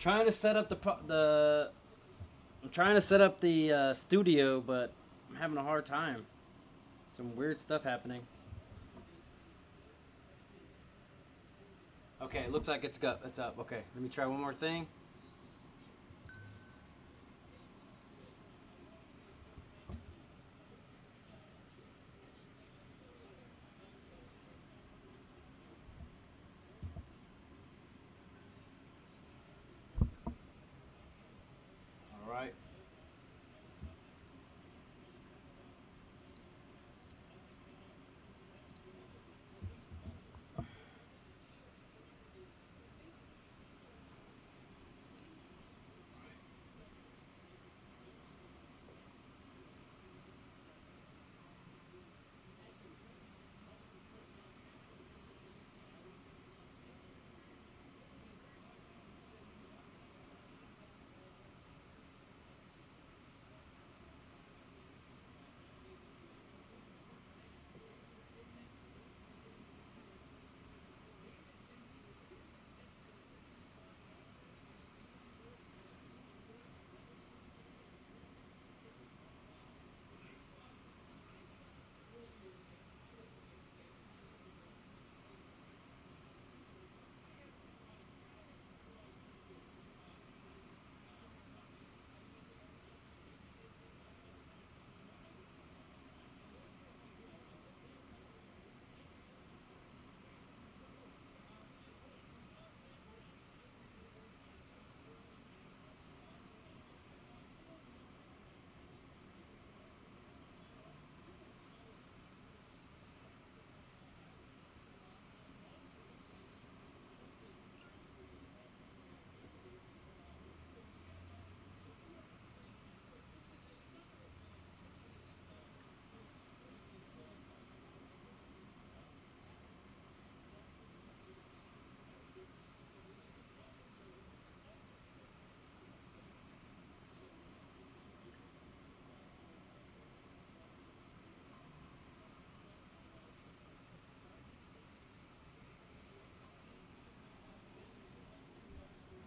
Trying to set up I'm trying to set up the studio, but I'm having a hard time. Some weird stuff happening. Okay, it looks like it's up. It's up. Okay, let me try one more thing. All right.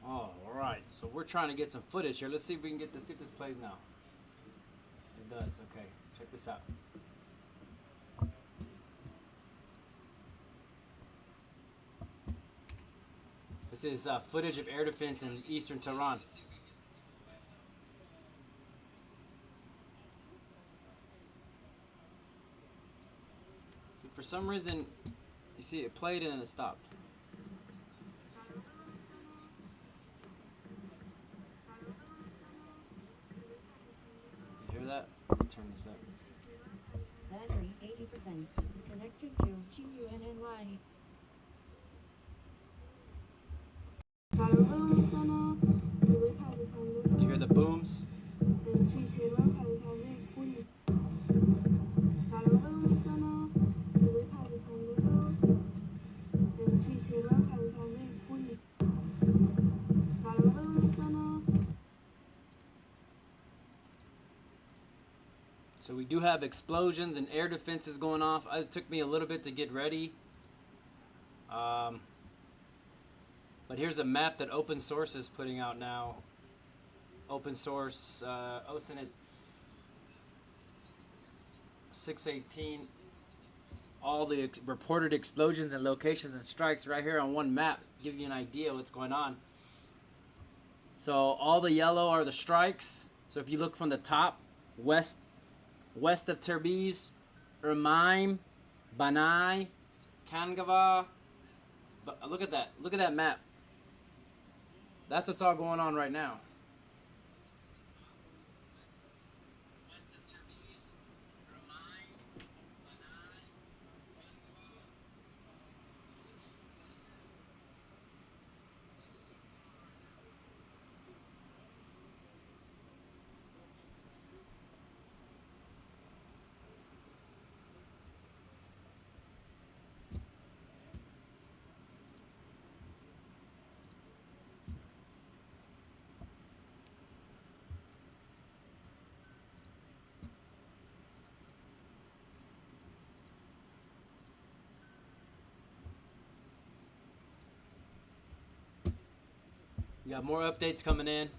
All right. So we're trying to get some footage here. Let's see if we can get this. See if this plays now. It does. Okay. Check this out. This is footage of air defense in eastern Tehran. So for some reason, you see it played and then it stopped. You hear that? Turn this up. Battery 80%. Connected to GUNNY. You hear the booms? So we do have explosions and air defenses going off. It took me a little bit to get ready. But here's a map that open source is putting out now. Open source OSINT 618. All the reported explosions and locations and strikes right here on one map. Give you an idea what's going on. So all the yellow are the strikes. So if you look from the top, west of Tabriz, Ermine, Banai, Kangava. But look at that. Look at that map. That's what's all going on right now. We got more updates coming in.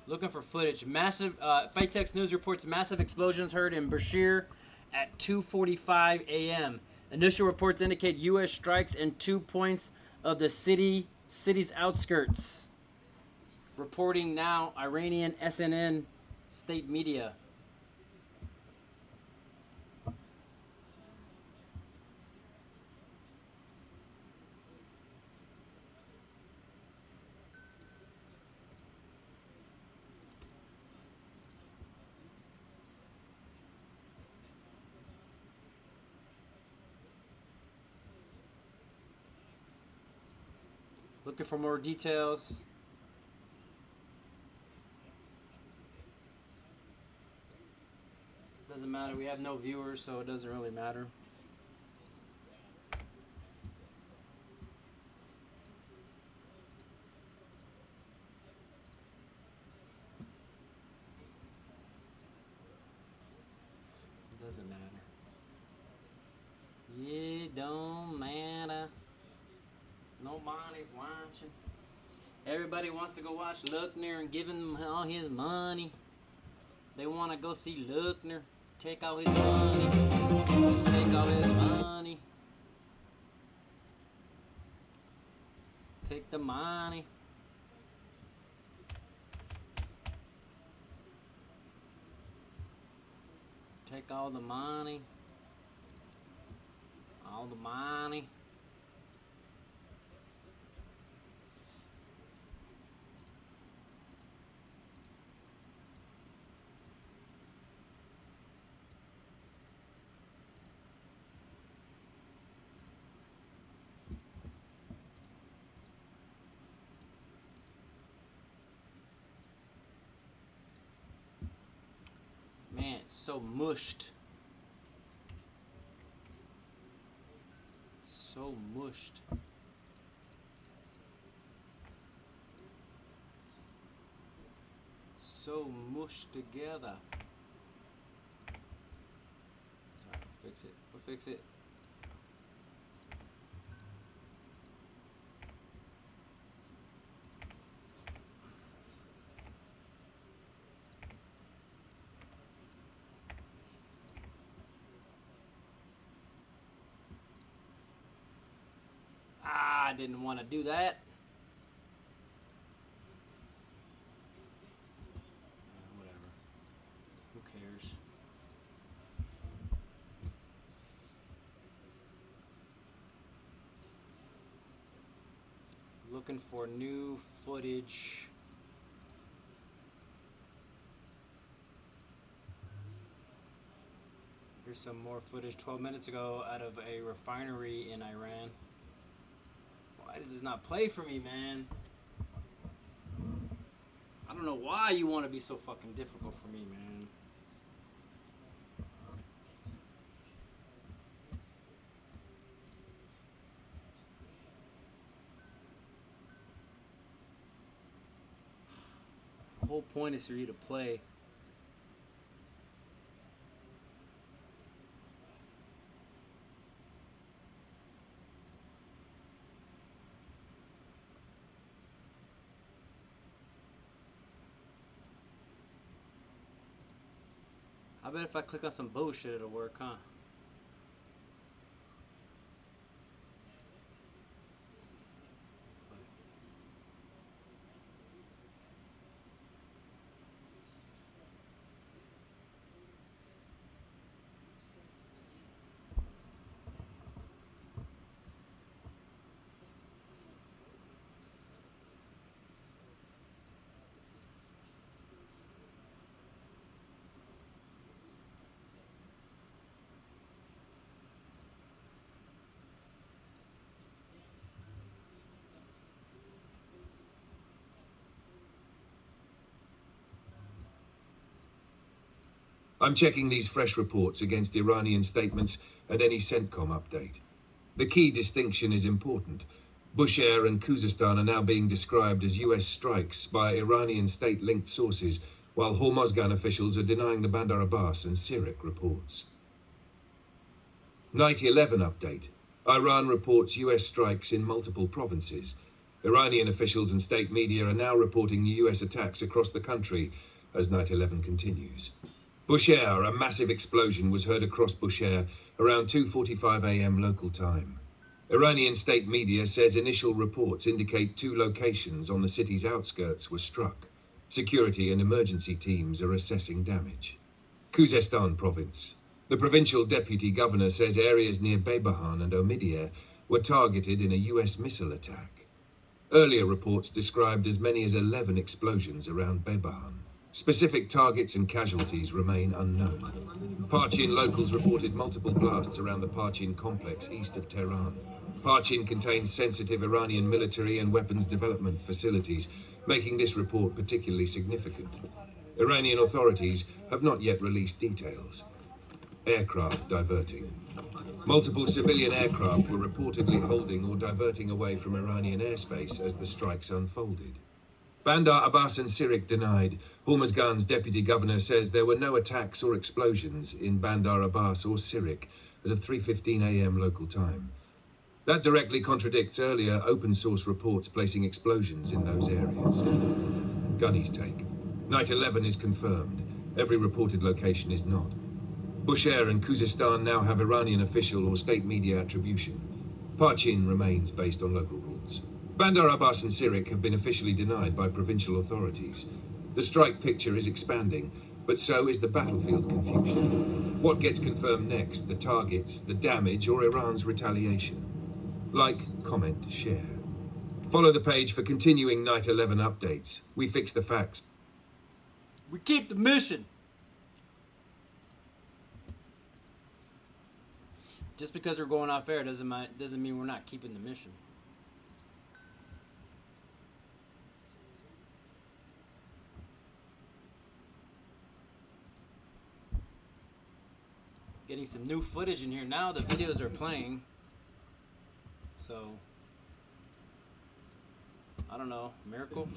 Looking for footage. Massive. Fightex News reports massive explosions heard in Bashir at 2:45 a.m. Initial reports indicate U.S. strikes in 2 points of the city's outskirts. Reporting now, Iranian SNN state media. Looking for more details. Doesn't matter. We have no viewers, so it doesn't really matter. It doesn't matter. It don't matter. Nobody's watching. Everybody wants to go watch Luckner and give him all his money. They want to go see Luckner. Take all his money. Take all his money. Take the money. Take all the money. All the money. Man, it's so mushed. So mushed. So mushed together. Alright, we'll fix it. We'll fix it. I didn't want to do that. Whatever. Who cares? Looking for new footage. Here's some more footage 12 minutes ago out of a refinery in Iran. Why does this not play for me, man? I don't know why you want to be so fucking difficult for me, man. The whole point is for you to play. I bet if I click on some bullshit, it'll work, huh? I'm checking these fresh reports against Iranian statements and any CENTCOM update. The key distinction is important. Bushehr and Khuzestan are now being described as US strikes by Iranian state-linked sources, while Hormozgan officials are denying the Bandar Abbas and Sirik reports. 9011 update. Iran reports US strikes in multiple provinces. Iranian officials and state media are now reporting US attacks across the country as Night 11 continues. Bushehr, a massive explosion was heard across Bushehr around 2:45 a.m. local time. Iranian state media says initial reports indicate 2 locations on the city's outskirts were struck. Security and emergency teams are assessing damage. Khuzestan province. The provincial deputy governor says areas near Behbahan and Omidyar were targeted in a US missile attack. Earlier reports described as many as 11 explosions around Behbahan. Specific targets and casualties remain unknown. Parchin locals reported multiple blasts around the Parchin complex east of Tehran. Parchin contains sensitive Iranian military and weapons development facilities, making this report particularly significant. Iranian authorities have not yet released details. Aircraft diverting. Multiple civilian aircraft were reportedly holding or diverting away from Iranian airspace as the strikes unfolded. Bandar Abbas and Sirik denied. Hormuzgan's deputy governor says there were no attacks or explosions in Bandar Abbas or Sirik as of 3:15 a.m. local time. That directly contradicts earlier open-source reports placing explosions in those areas. Gunny's take. Night 11 is confirmed. Every reported location is not. Bushehr and Khuzestan now have Iranian official or state media attribution. Parchin remains based on local rules. Bandar Abbas and Sirik have been officially denied by provincial authorities. The strike picture is expanding, but so is the battlefield confusion. What gets confirmed next? The targets, the damage, or Iran's retaliation? Like, comment, share. Follow the page for continuing Night 11 updates. We fix the facts. We keep the mission. Just because we're going off air doesn't mean we're not keeping the mission. Getting some new footage in here now. The videos are playing. So, I don't know. Miracle?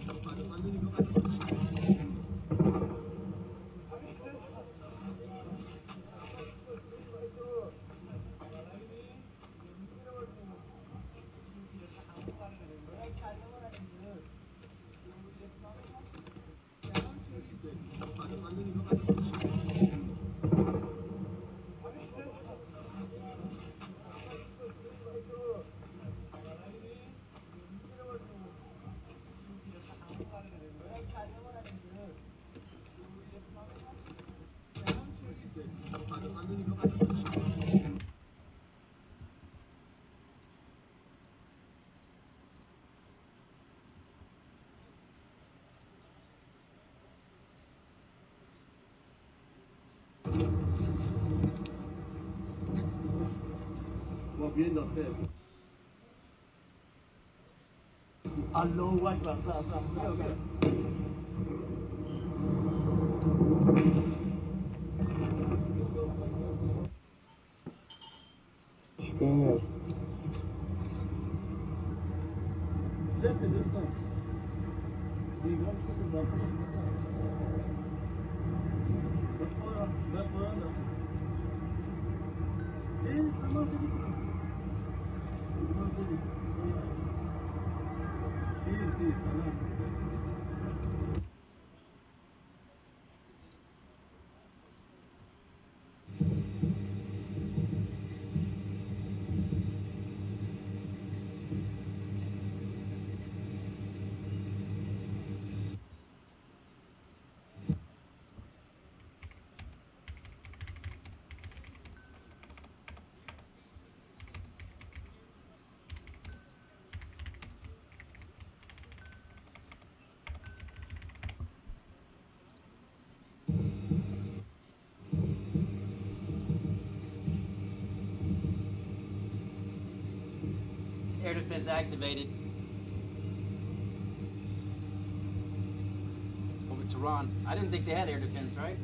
Allahu Akbar. Air defense activated. Over Tehran. I didn't think they had air defense, right?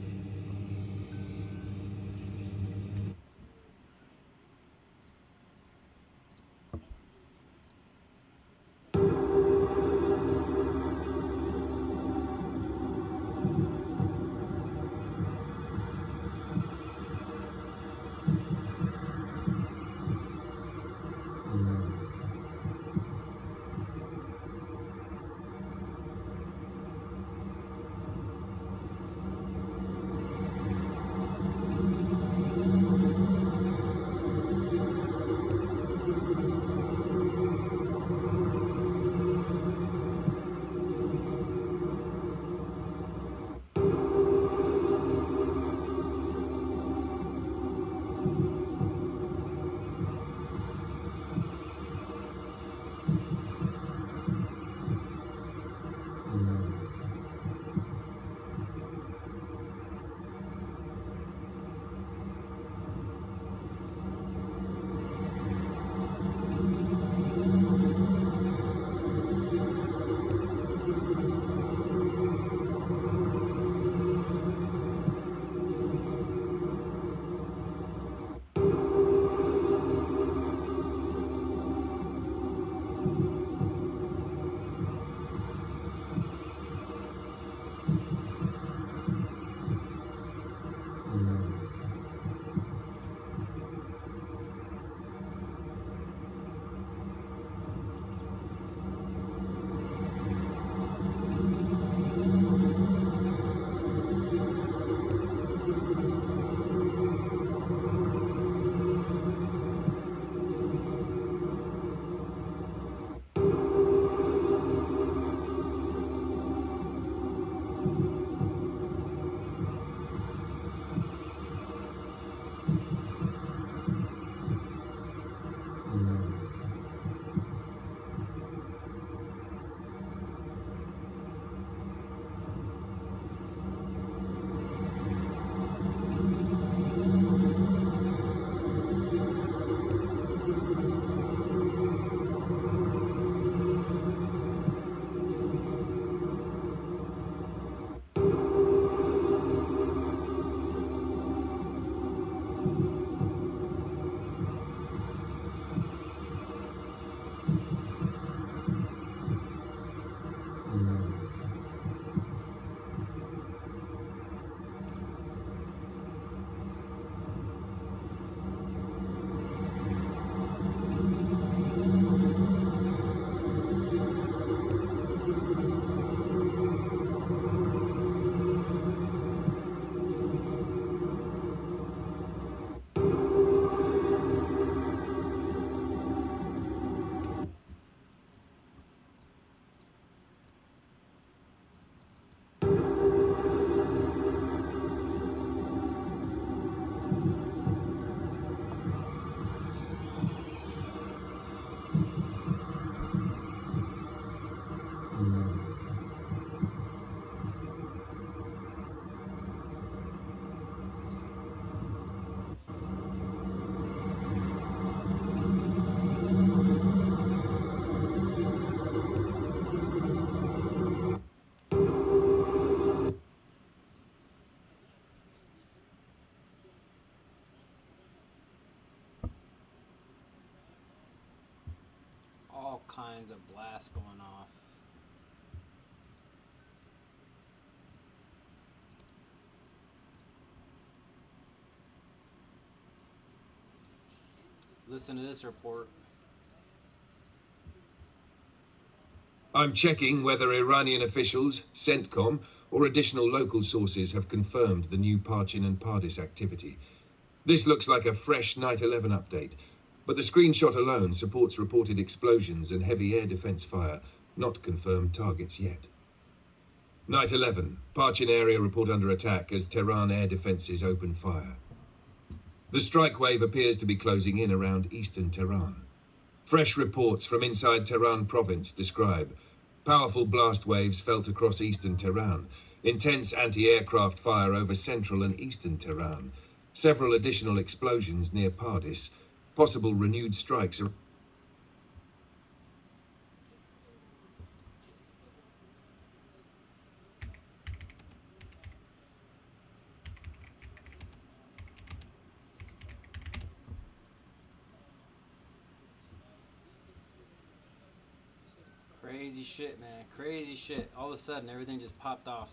kinds of blasts going off. Listen to this report. I'm checking whether Iranian officials, CENTCOM, or additional local sources have confirmed the new Parchin and Pardis activity. This looks like a fresh Night 11 update, but the screenshot alone supports reported explosions and heavy air defense fire, not confirmed targets yet. Night 11, Parchin area report under attack as Tehran air defenses open fire. The strike wave appears to be closing in around eastern Tehran. Fresh reports from inside Tehran province describe powerful blast waves felt across eastern Tehran, intense anti-aircraft fire over central and eastern Tehran, several additional explosions near Pardis, possible renewed strikes. Crazy shit, man. Crazy shit. All of a sudden, everything just popped off.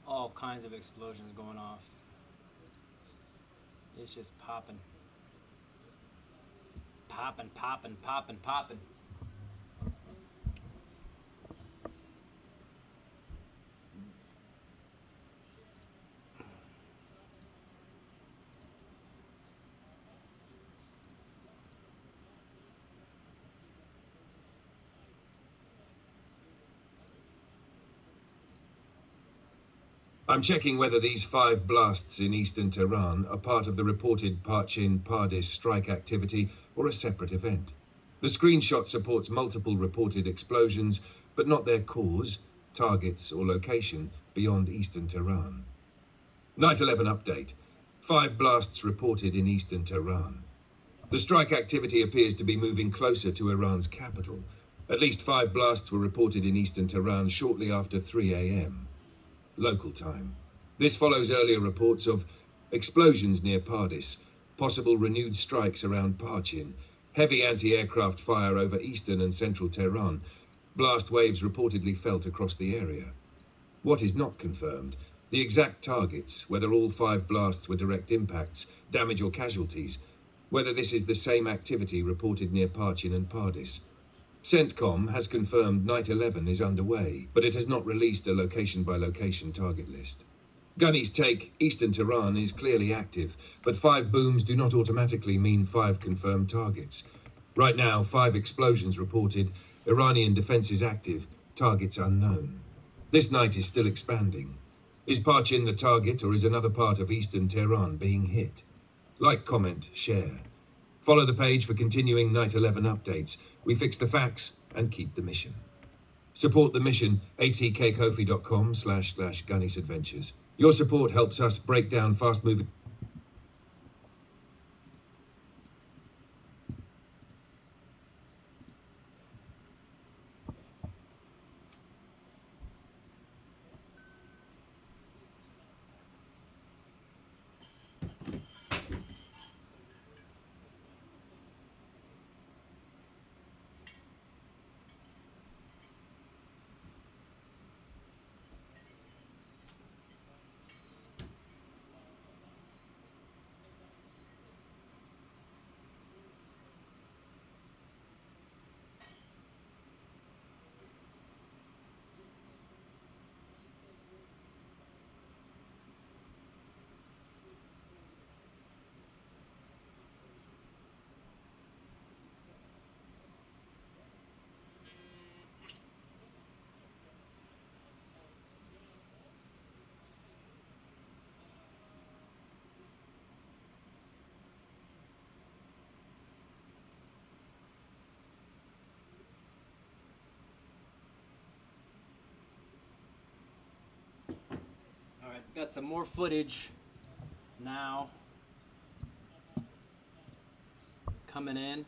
All kinds of explosions going off. It's just popping. Popping, popping, popping, popping. I'm checking whether these 5 blasts in eastern Tehran are part of the reported Parchin-Pardis strike activity or a separate event. The screenshot supports multiple reported explosions, but not their cause, targets, or location beyond eastern Tehran. Night 11 update. 5 blasts reported in eastern Tehran. The strike activity appears to be moving closer to Iran's capital. At least 5 blasts were reported in eastern Tehran shortly after 3 a.m. local time. This follows earlier reports of explosions near Pardis, possible renewed strikes around Parchin, heavy anti-aircraft fire over eastern and central Tehran, blast waves reportedly felt across the area. What is not confirmed, the exact targets, whether all 5 blasts were direct impacts, damage or casualties, whether this is the same activity reported near Parchin and Pardis. CENTCOM has confirmed Night 11 is underway, but it has not released a location-by-location target list. Gunny's take, eastern Tehran is clearly active, but 5 booms do not automatically mean 5 confirmed targets. Right now, 5 explosions reported, Iranian defenses active, targets unknown. This night is still expanding. Is Parchin the target, or is another part of eastern Tehran being hit? Like, comment, share. Follow the page for continuing Night 11 updates. We fix the facts and keep the mission. Support the mission, atkkofi.com/Gunny's Adventures. Your support helps us break down fast-moving... Alright, got some more footage. now coming in.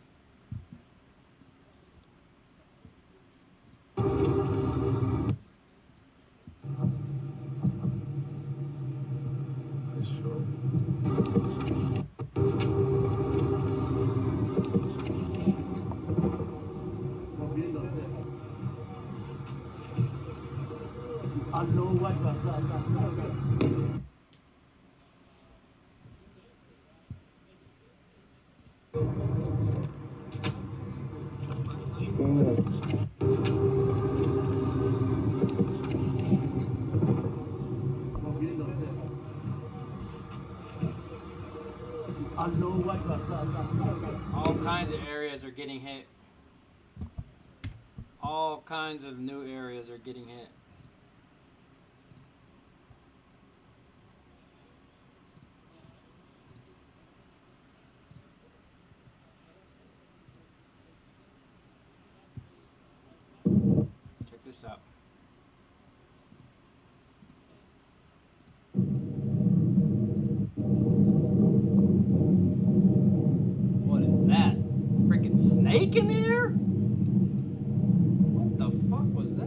Allahu Akbar. Allahu Akbar. All kinds of areas are getting hit. All kinds of new areas are getting hit. Check this out. What is that? Freaking snake in the air? What the fuck was that?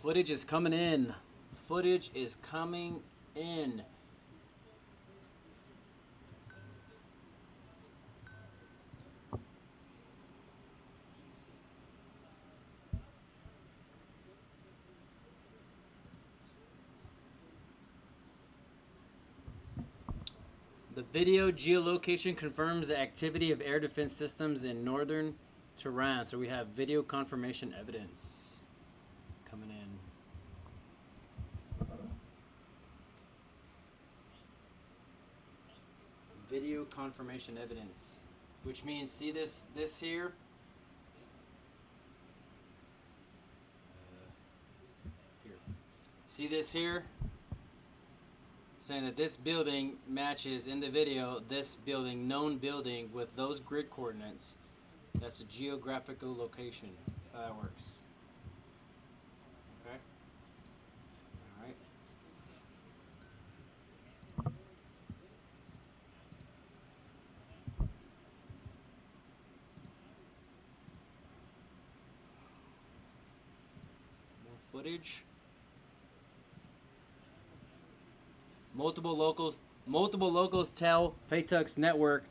Footage is coming in. Footage is coming in. The video geolocation confirms the activity of air defense systems in northern Tehran. So we have video confirmation evidence coming in. Video confirmation evidence, which means, see this here? Here. See this here? Saying that this building matches in the video this building, known building with those grid coordinates. That's a geographical location. That's how that works. Okay? Alright. More footage. Multiple locals tell Faytuk's network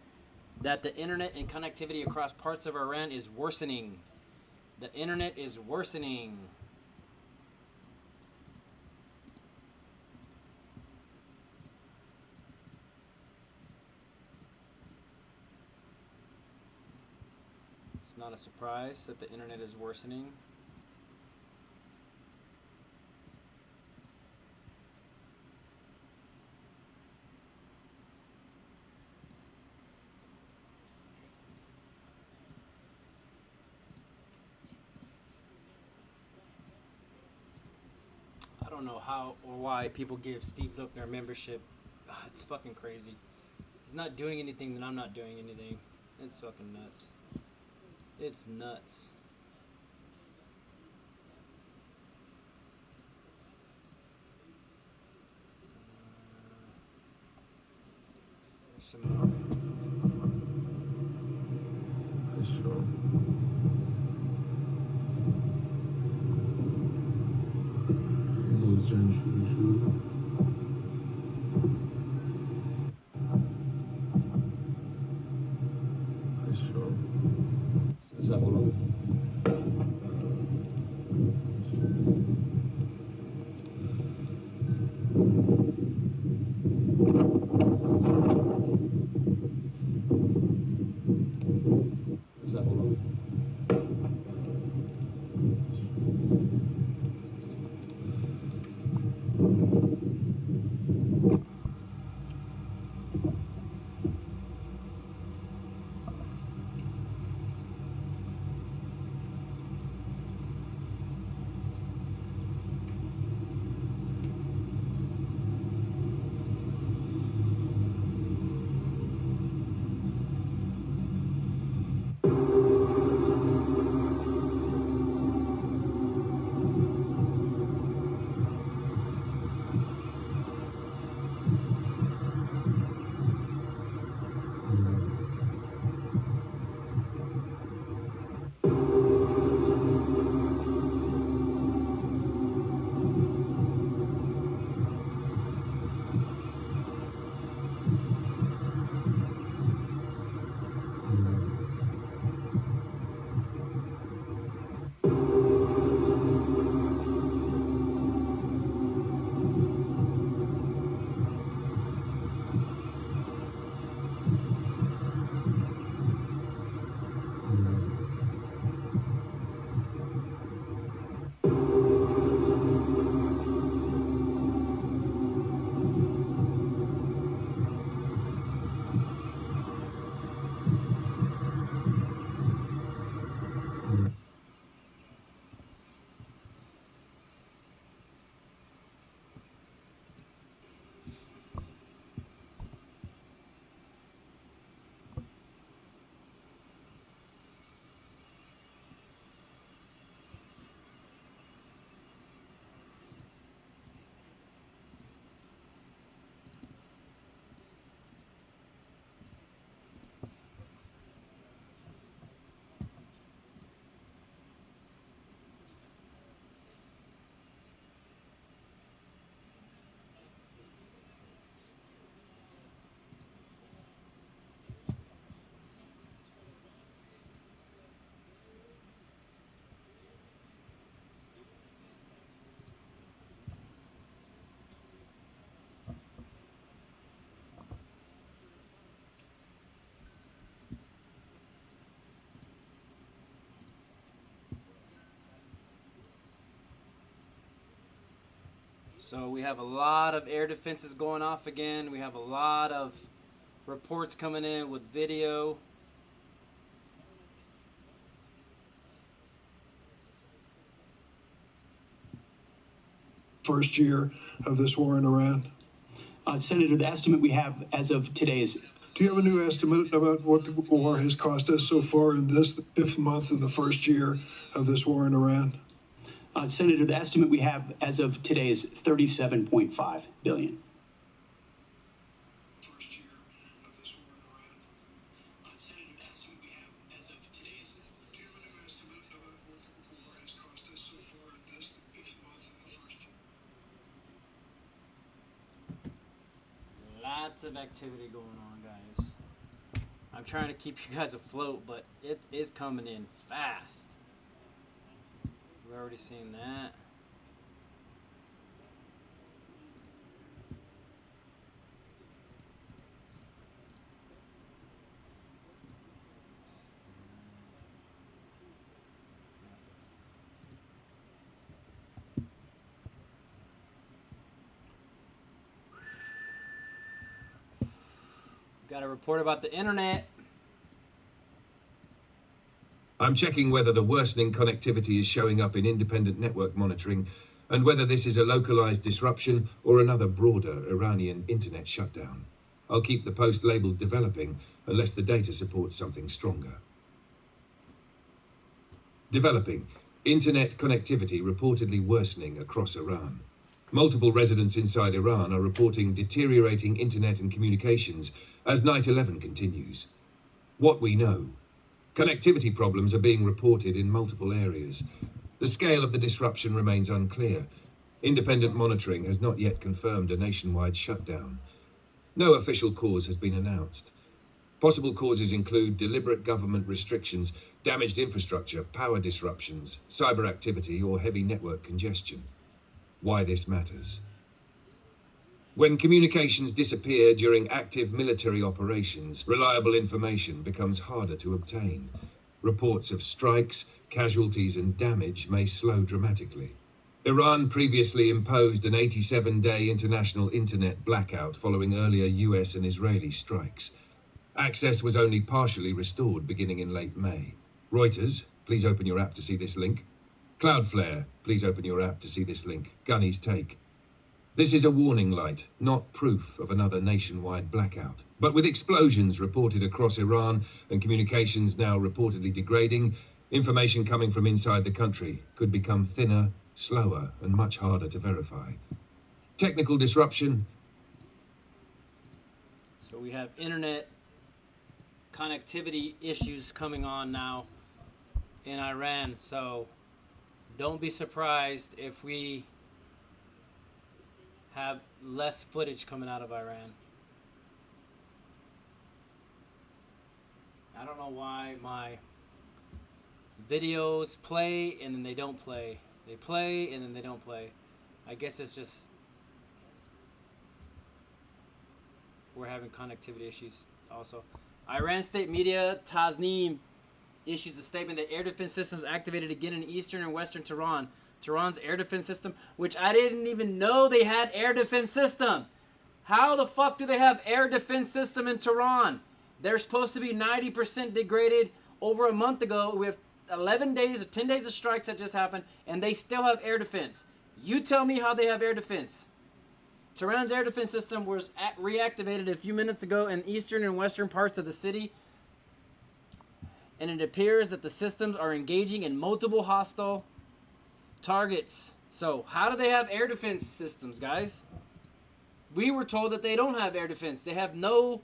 that the internet and connectivity across parts of Iran is worsening. The internet is worsening. It's not a surprise that the internet is worsening. I don't know how or why people give Steve Lookner membership. It's fucking crazy. He's not doing anything, then I'm not doing anything. It's fucking nuts. It's nuts. There's some more. So we have a lot of air defenses going off again. We have a lot of reports coming in with video. First year of this war in Iran? Senator, the estimate we have as of today is... Do you have a new estimate about what the war has cost us so far in this, the 5th month of the first year of this war in Iran? Senator, the estimate we have as of today is $37.5 billion. First year of this war in Iran? Senator, the estimate we have as of today is... Do you have a new estimate about what the war has cost us so far in this, the 5th month Lots of activity going on, guys. I'm trying to keep you guys afloat, but it is coming in fast. We've already seen that. Got a report about the internet. I'm checking whether the worsening connectivity is showing up in independent network monitoring and whether this is a localized disruption or another broader Iranian internet shutdown. I'll keep the post labeled developing unless the data supports something stronger. Developing. Internet connectivity reportedly worsening across Iran. Multiple residents inside Iran are reporting deteriorating internet and communications as Night 11 continues. What we know. Connectivity problems are being reported in multiple areas. The scale of the disruption remains unclear. Independent monitoring has not yet confirmed a nationwide shutdown. No official cause has been announced. Possible causes include deliberate government restrictions, damaged infrastructure, power disruptions, cyber activity, or heavy network congestion. Why this matters. When communications disappear during active military operations, reliable information becomes harder to obtain. Reports of strikes, casualties, and damage may slow dramatically. Iran previously imposed an 87-day international internet blackout following earlier US and Israeli strikes. Access was only partially restored beginning in late May. Reuters, please open your app to see this link. Cloudflare, please open your app to see this link. Gunny's take. This is a warning light, not proof of another nationwide blackout. But with explosions reported across Iran and communications now reportedly degrading, information coming from inside the country could become thinner, slower, and much harder to verify. Technical disruption. So we have internet connectivity issues coming on now in Iran. So don't be surprised if we have less footage coming out of Iran. I don't know why my videos play and then they don't play. They play and then they don't play. I guess it's just we're having connectivity issues also. Iran state media Tasnim issues a statement that air defense systems activated again in eastern and western Tehran. Tehran's air defense system, which I didn't even know they had air defense system. How the fuck do they have air defense system in Tehran? They're supposed to be 90% degraded over a month ago. We have 11 days or 10 days of strikes that just happened, and they still have air defense. You tell me how they have air defense. Tehran's air defense system was reactivated a few minutes ago in eastern and western parts of the city, and it appears that the systems are engaging in multiple hostile targets. So how do they have air defense systems, guys? We were told that they don't have air defense. They have no...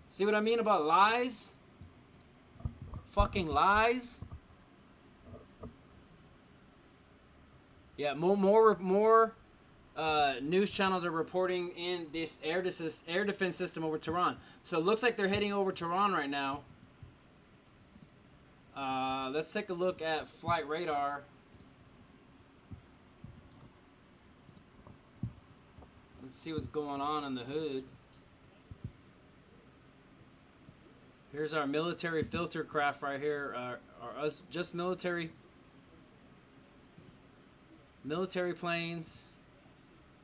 See what I mean about lies? Fucking lies. Yeah, more news channels are reporting in this air defense system over Tehran. So it looks like they're heading over Tehran right now. Let's take a look at flight radar. Let's see what's going on in the hood. Here's our military filter craft right here. Us just military planes.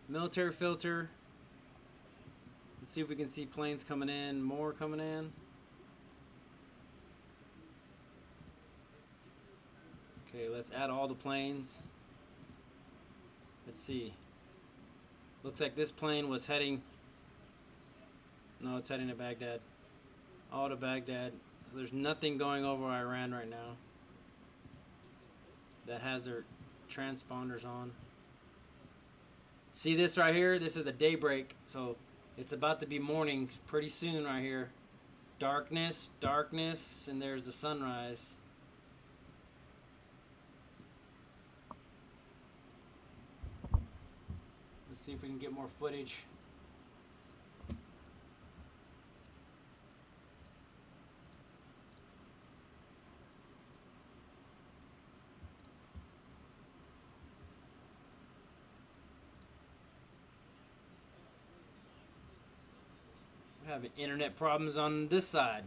Military filter. Let's see if we can see planes coming in. More coming in. Okay, let's add all the planes. Let's see. Looks like this plane was heading... No, it's heading to Baghdad. All to Baghdad. So there's nothing going over Iran right now that has their transponders on. See this right here? This is the daybreak. So it's about to be morning pretty soon right here. Darkness, darkness, and there's the sunrise. Let's see if we can get more footage. Having internet problems on this side.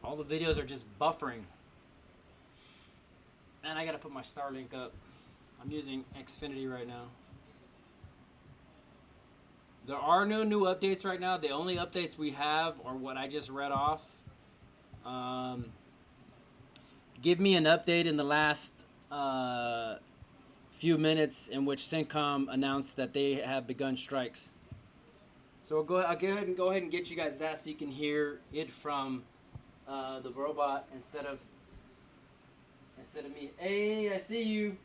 All the videos are just buffering. And I gotta put my Starlink up. I'm using Xfinity right now. There are no new updates right now. The only updates we have are what I just read off. Give me an update in the last few minutes in which CENTCOM announced that they have begun strikes. So I'll go ahead and get you guys that so you can hear it from the robot instead of me. Hey, I see you.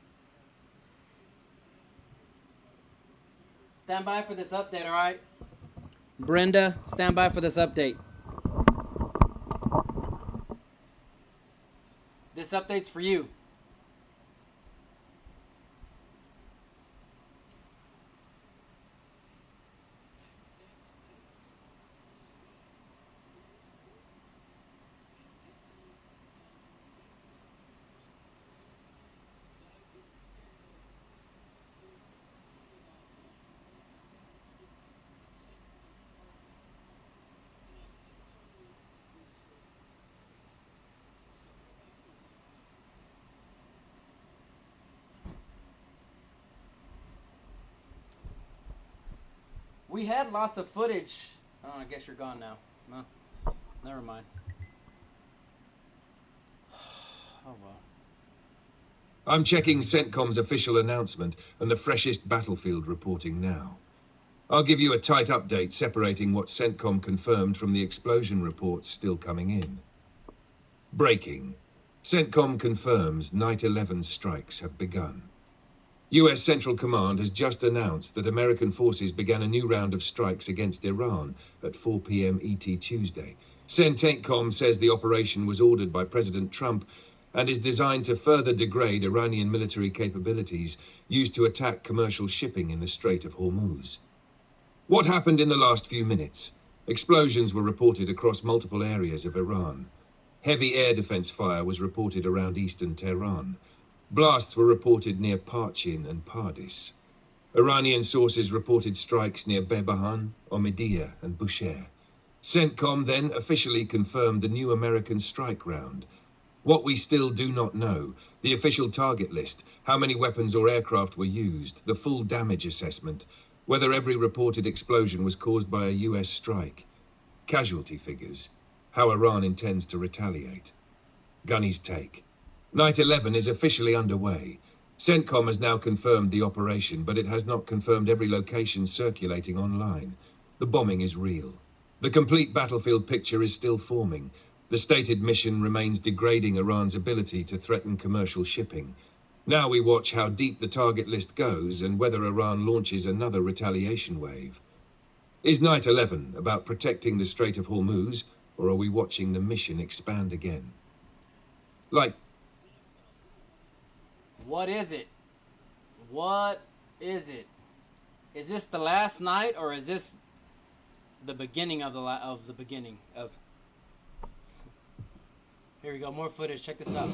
Stand by for this update, all right? Brenda, stand by for this update. This update's for you. We had lots of footage. Oh, I guess you're gone now. No, never mind. Oh well. I'm checking CENTCOM's official announcement and the freshest battlefield reporting now. I'll give you a tight update separating what CENTCOM confirmed from the explosion reports still coming in. Breaking. CENTCOM confirms Night 11 strikes have begun. US Central Command has just announced that American forces began a new round of strikes against Iran at 4 p.m. ET Tuesday. CENTCOM says the operation was ordered by President Trump and is designed to further degrade Iranian military capabilities used to attack commercial shipping in the Strait of Hormuz. What happened in the last few minutes? Explosions were reported across multiple areas of Iran. Heavy air defense fire was reported around eastern Tehran. Blasts were reported near Parchin and Pardis. Iranian sources reported strikes near Behbahan, Omidyah, and Bushehr. CENTCOM then officially confirmed the new American strike round. What we still do not know, the official target list, how many weapons or aircraft were used, the full damage assessment, whether every reported explosion was caused by a US strike, casualty figures, how Iran intends to retaliate. Gunny's take. Night 11 is officially underway. CENTCOM has now confirmed the operation, but it has not confirmed every location circulating online. The bombing is real. The complete battlefield picture is still forming. The stated mission remains degrading Iran's ability to threaten commercial shipping. Now we watch how deep the target list goes and whether Iran launches another retaliation wave. Is Night 11 about protecting the Strait of Hormuz, or are we watching the mission expand again? What is it? What is it? Is this the last night, or is this the beginning of the beginning of? Here we go, more footage. Check this out.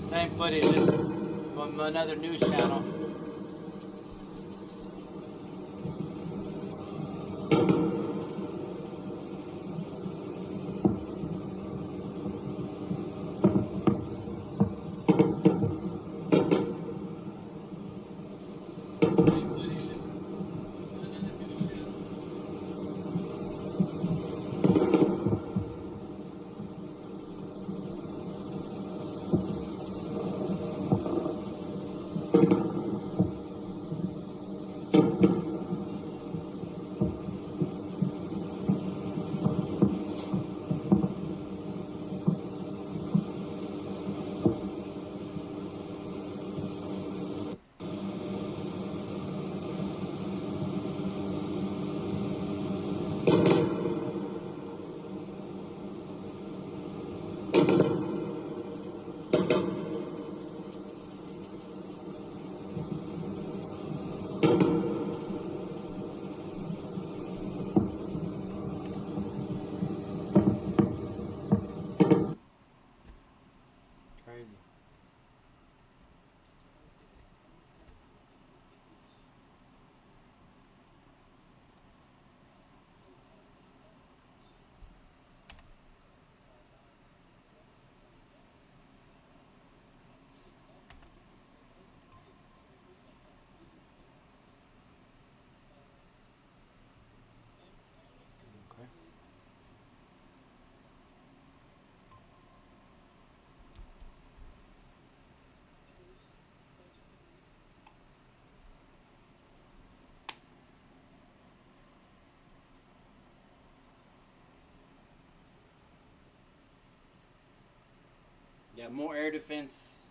Same footage, just from another news channel. Same footage, just another news channel. Crazy. Okay. Yeah, more air defense.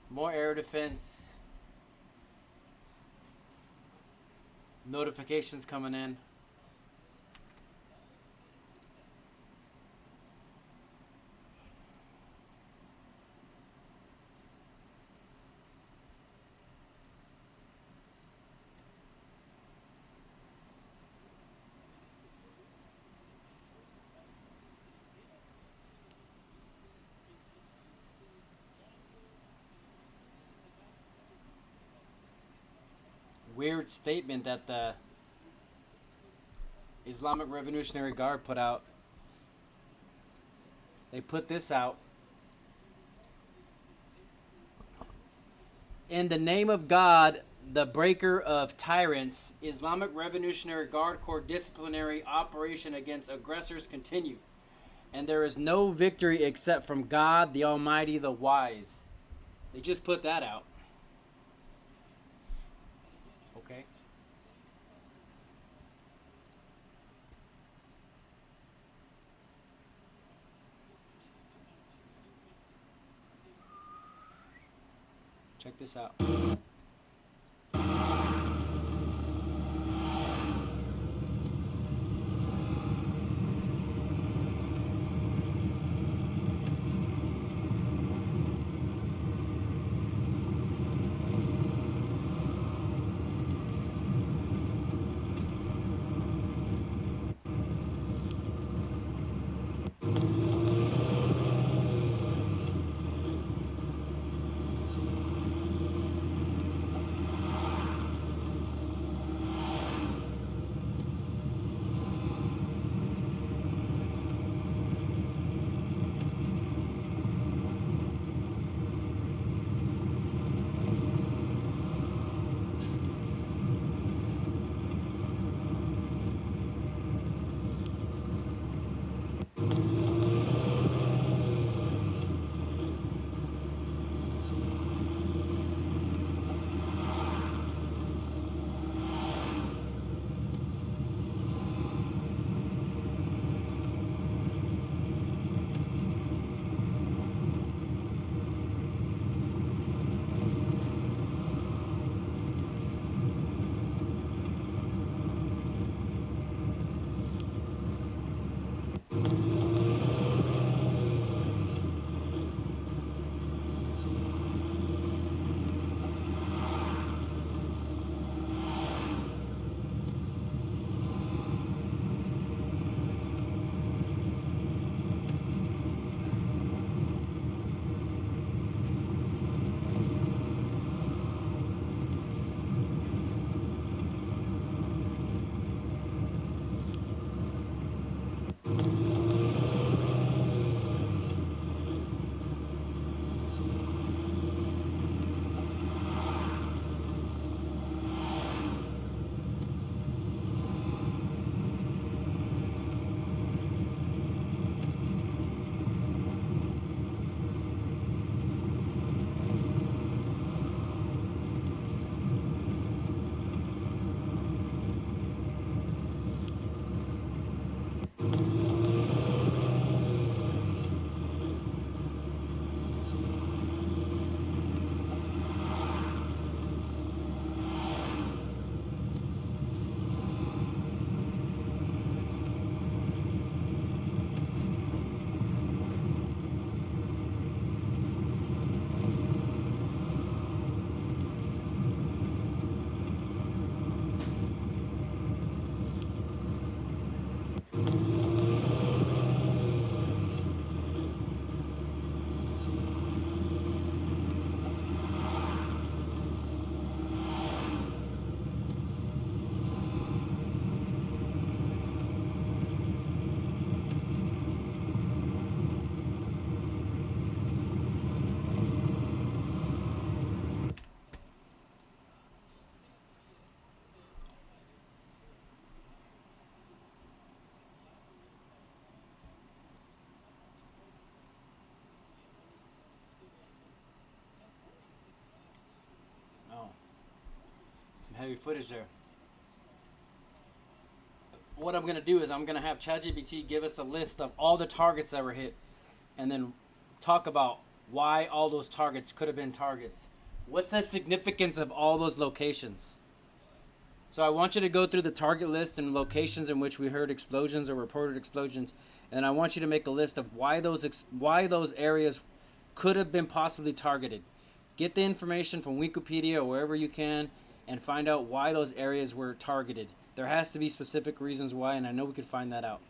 More air defense. Notifications coming in. Weird statement that the Islamic Revolutionary Guard put out. They put this out. In the name of God, the breaker of tyrants, Islamic Revolutionary Guard Corps disciplinary operation against aggressors continue. And there is no victory except from God, the Almighty, the Wise. They just put that out. Okay. Check this out. heavy footage there. What I'm gonna do is I'm gonna have ChatGPT give us a list of all the targets that were hit, and then talk about why all those targets could have been targets. What's the significance of all those locations? So I want you to go through the target list and locations in which we heard explosions or reported explosions, and I want you to make a list of why those areas could have been possibly targeted. Get the information from Wikipedia or wherever you can and find out why those areas were targeted. There has to be specific reasons why, and I know we could find that out.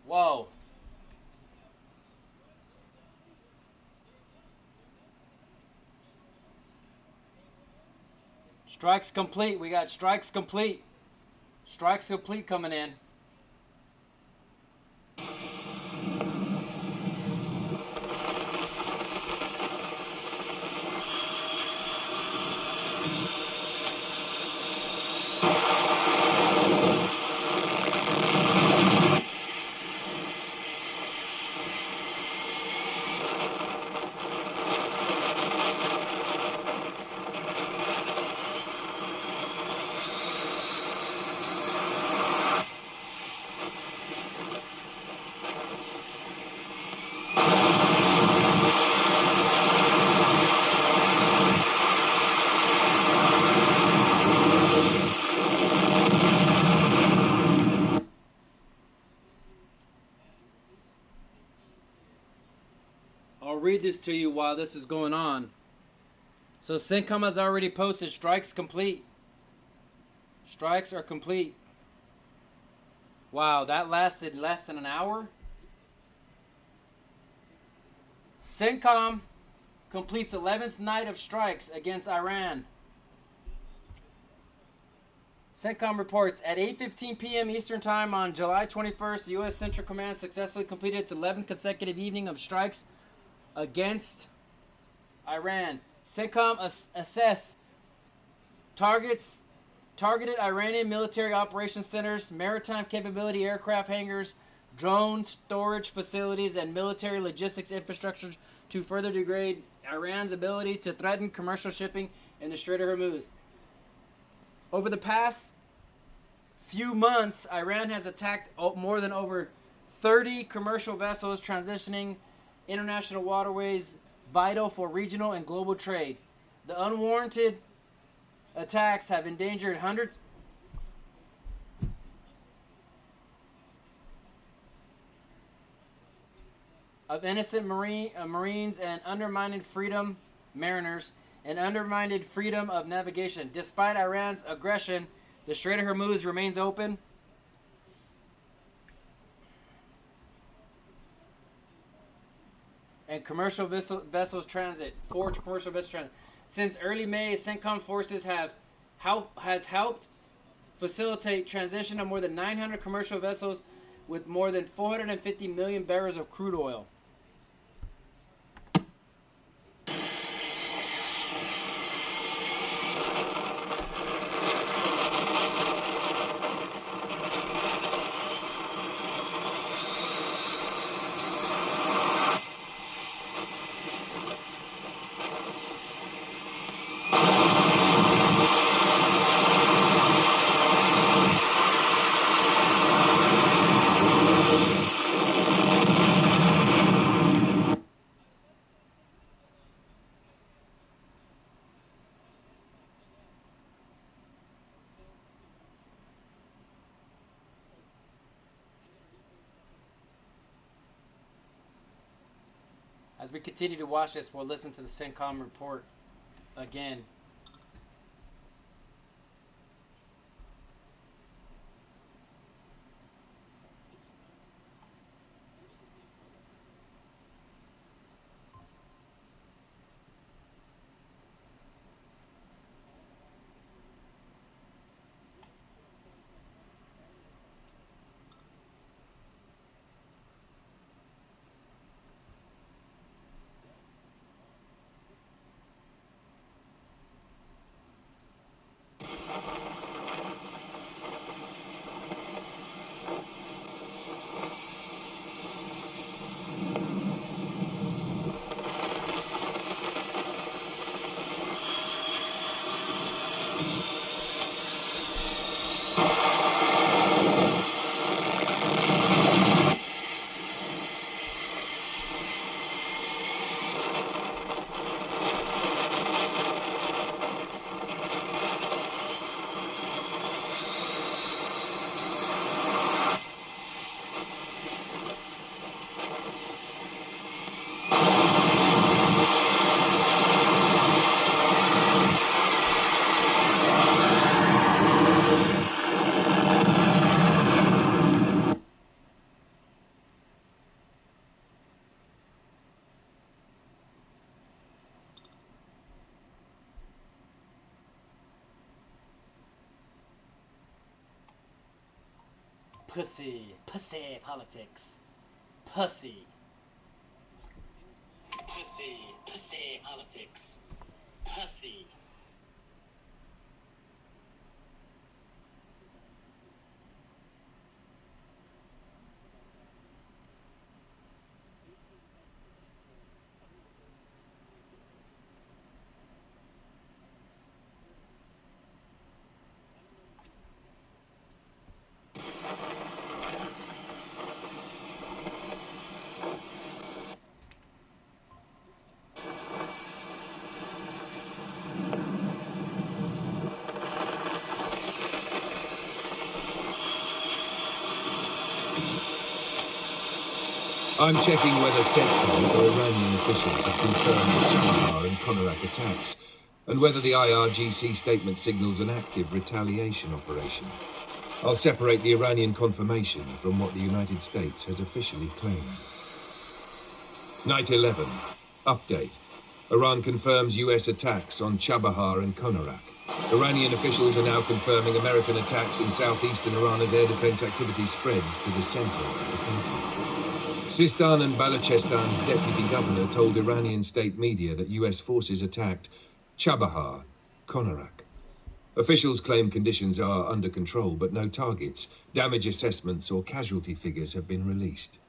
Whoa. Strikes complete. We got strikes complete. Strikes complete coming in. I'll read this to you while this is going on. So CENTCOM has already posted strikes complete. Strikes are complete. Wow, that lasted less than an hour. CENTCOM completes 11th night of strikes against Iran. CENTCOM reports at 8:15 p.m. Eastern Time on July 21st, the U.S. Central Command successfully completed its 11th consecutive evening of strikes against Iran. CENTCOM assess targeted Iranian military operations centers, maritime capability aircraft hangars, drone storage facilities, and military logistics infrastructure to further degrade Iran's ability to threaten commercial shipping in the Strait of Hormuz. Over the past few months, Iran has attacked more than over 30 commercial vessels transitioning international waterways vital for regional and global trade. The unwarranted attacks have endangered hundreds of innocent Marines and undermined freedom mariners and undermined freedom of navigation. Despite Iran's aggression, the Strait of Hormuz remains open. And commercial vessels transit. Forged commercial vessels transit. Since early May, CENTCOM forces has helped facilitate transition of more than 900 commercial vessels with more than 450 million barrels of crude oil. As we continue to watch this, we'll listen to the CENTCOM report again. Pussy politics. Pussy politics. Pussy. I'm checking whether CENTCOM or Iranian officials have confirmed the Behbahan and Konarak attacks, and whether the IRGC statement signals an active retaliation operation. I'll separate the Iranian confirmation from what the United States has officially claimed. Night 11. Update. Iran confirms US attacks on Behbahan and Konarak. Iranian officials are now confirming American attacks in southeastern Iran as air defense activity spreads to the center of the country. Sistan and Balochistan's deputy governor told Iranian state media that US forces attacked Behbahan, Konarak. Officials claim conditions are under control, but no targets, damage assessments or casualty figures have been released.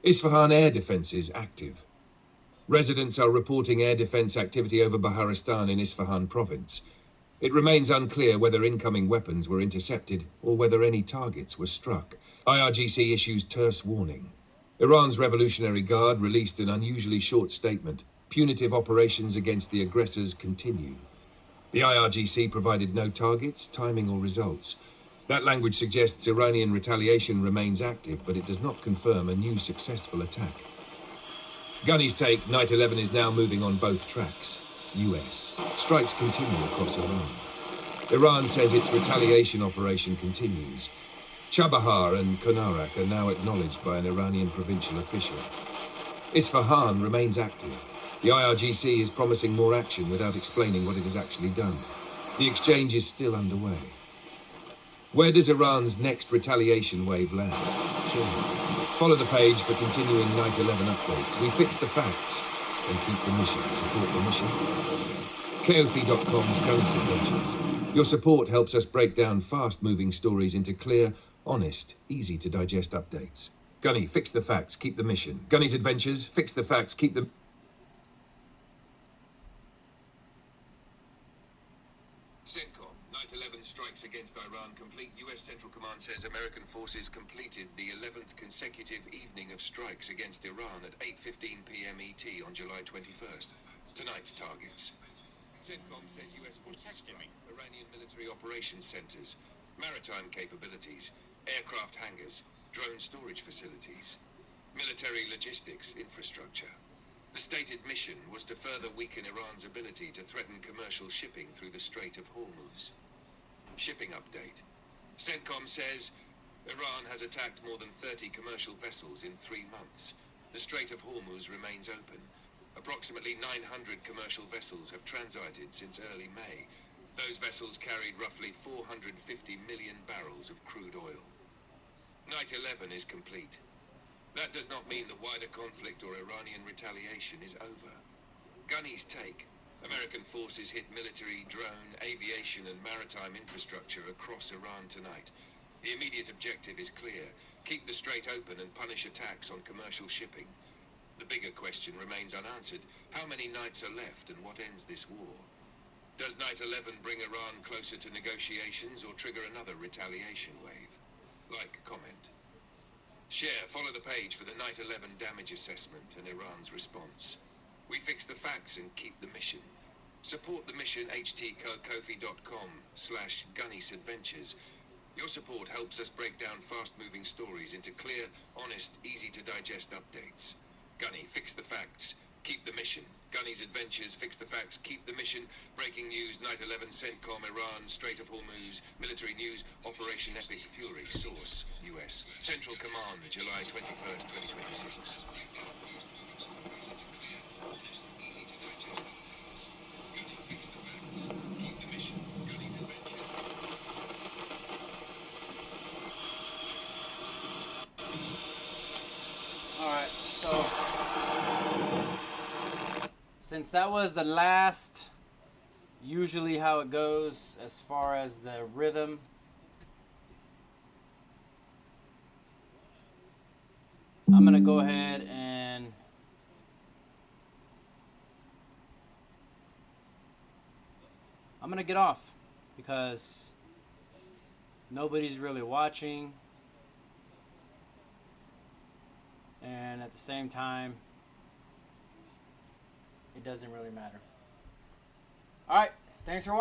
Isfahan air defense is active. Residents are reporting air defense activity over Baharistan in Isfahan province. It remains unclear whether incoming weapons were intercepted or whether any targets were struck. IRGC issues terse warning. Iran's Revolutionary Guard released an unusually short statement. Punitive operations against the aggressors continue. The IRGC provided no targets, timing or results. That language suggests Iranian retaliation remains active, but it does not confirm a new successful attack. Gunny's take, Night 11 is now moving on both tracks. US. Strikes continue across Iran. Iran says its retaliation operation continues. Behbahan and Konarak are now acknowledged by an Iranian provincial official. Isfahan remains active. The IRGC is promising more action without explaining what it has actually done. The exchange is still underway. Where does Iran's next retaliation wave land? Follow the page for continuing Night 11 updates. We fix the facts and keep the mission. Support the mission. KOFI.com's Gunny's Adventures. Your support helps us break down fast-moving stories into clear, honest, easy-to-digest updates. Gunny, fix the facts, keep the mission. Gunny's Adventures, fix the facts, keep the... CENTCOM, Night 11 strikes against Iran complete. US Central Command says American forces completed the 11th consecutive evening of strikes against Iran at 8:15 p.m. ET on July 21st. Tonight's targets. CENTCOM says US forces struck Iranian military operations centers, maritime capabilities, aircraft hangars, drone storage facilities, military logistics infrastructure. The stated mission was to further weaken Iran's ability to threaten commercial shipping through the Strait of Hormuz. Shipping update. CENTCOM says Iran has attacked more than 30 commercial vessels in 3 months. The Strait of Hormuz remains open. Approximately 900 commercial vessels have transited since early May. Those vessels carried roughly 450 million barrels of crude oil. Night 11 is complete. That does not mean the wider conflict or Iranian retaliation is over. Ghani's take. American forces hit military, drone, aviation and maritime infrastructure across Iran tonight. The immediate objective is clear. Keep the strait open and punish attacks on commercial shipping. The bigger question remains unanswered. How many nights are left and what ends this war? Does Night 11 bring Iran closer to negotiations or trigger another retaliation wave? Like, comment. Share, follow the page for the Night 11 damage assessment and Iran's response. We fix the facts and keep the mission. Support the mission ht.kofi.com/Gunny's Adventures. Your support helps us break down fast-moving stories into clear, honest, easy-to-digest updates. Gunny, fix the facts, keep the mission. Gunny's Adventures, fix the facts, keep the mission. Breaking news, Night 11, CENTCOM, Iran, Strait of Hormuz. Military news, Operation Epic Fury, source, US. Central Command, July 21st, 2026. Alright, so since that was the last, usually how it goes as far as the rhythm, I'm gonna go ahead and I'm gonna get off because nobody's really watching, and at the same time it doesn't really matter. All right, thanks for watching.